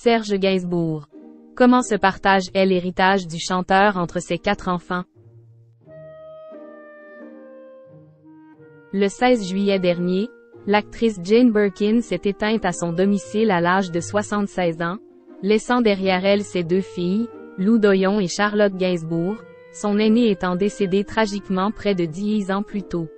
Serge Gainsbourg. Comment se partage-t-elle l'héritage du chanteur entre ses 4 enfants? Le 16 juillet dernier, l'actrice Jane Birkin s'est éteinte à son domicile à l'âge de 76 ans, laissant derrière elle ses 2 filles, Lou Doyon et Charlotte Gainsbourg, son aînée étant décédée tragiquement près de 10 ans plus tôt.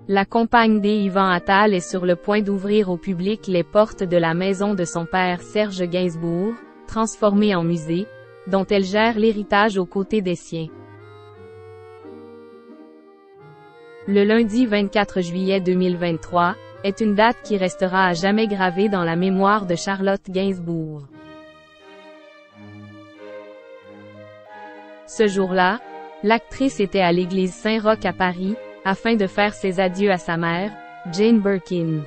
La compagne d'Yvan Attal est sur le point d'ouvrir au public les portes de la maison de son père Serge Gainsbourg, transformée en musée, dont elle gère l'héritage aux côtés des siens. Le lundi 24 juillet 2023 est une date qui restera à jamais gravée dans la mémoire de Charlotte Gainsbourg. Ce jour-là, l'actrice était à l'église Saint-Roch à Paris, afin de faire ses adieux à sa mère, Jane Birkin.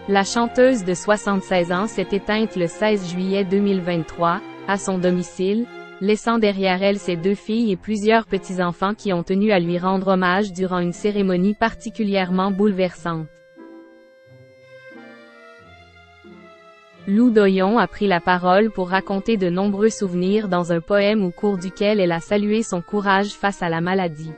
La chanteuse de 76 ans s'est éteinte le 16 juillet 2023, à son domicile, laissant derrière elle ses 2 filles et plusieurs petits-enfants qui ont tenu à lui rendre hommage durant une cérémonie particulièrement bouleversante. Lou Doyon a pris la parole pour raconter de nombreux souvenirs dans un poème au cours duquel elle a salué son courage face à la maladie.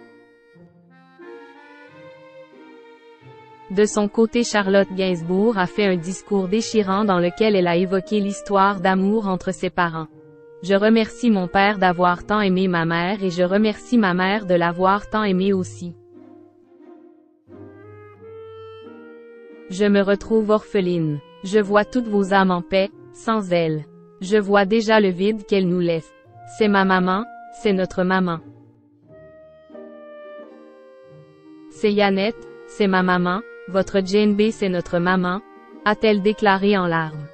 De son côté, Charlotte Gainsbourg a fait un discours déchirant dans lequel elle a évoqué l'histoire d'amour entre ses parents. Je remercie mon père d'avoir tant aimé ma mère et je remercie ma mère de l'avoir tant aimé aussi. Je me retrouve orpheline. Je vois toutes vos âmes en paix, sans elle. Je vois déjà le vide qu'elle nous laisse. C'est ma maman, c'est notre maman. C'est Yannette, c'est ma maman, votre Jane B c'est notre maman, a-t-elle déclaré en larmes.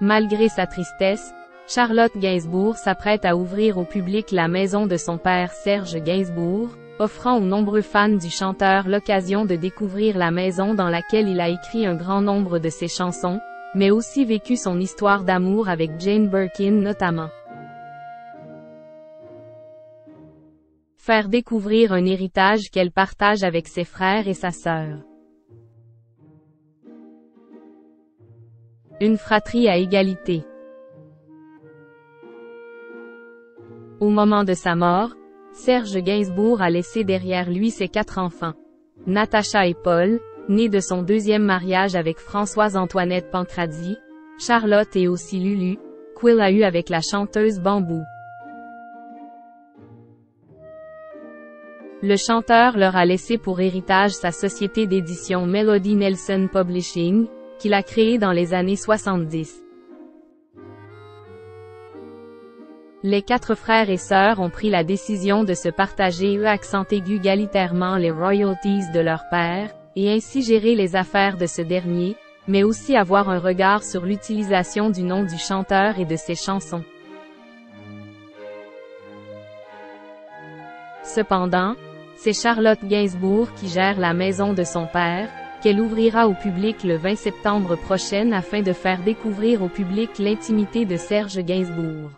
Malgré sa tristesse, Charlotte Gainsbourg s'apprête à ouvrir au public la maison de son père Serge Gainsbourg, offrant aux nombreux fans du chanteur l'occasion de découvrir la maison dans laquelle il a écrit un grand nombre de ses chansons, mais aussi vécu son histoire d'amour avec Jane Birkin notamment. Faire découvrir un héritage qu'elle partage avec ses frères et sa sœur. Une fratrie à égalité. Au moment de sa mort, Serge Gainsbourg a laissé derrière lui ses 4 enfants. Natacha et Paul, nés de son 2e mariage avec Françoise-Antoinette Pancrady, Charlotte et aussi Lulu, qu'il a eu avec la chanteuse Bambou. Le chanteur leur a laissé pour héritage sa société d'édition Melody Nelson Publishing, qu'il a créée dans les années 70. Les 4 frères et sœurs ont pris la décision de se partager accent aigu égalitairement les royalties de leur père, et ainsi gérer les affaires de ce dernier, mais aussi avoir un regard sur l'utilisation du nom du chanteur et de ses chansons. Cependant, c'est Charlotte Gainsbourg qui gère la maison de son père, qu'elle ouvrira au public le 20 septembre prochain afin de faire découvrir au public l'intimité de Serge Gainsbourg.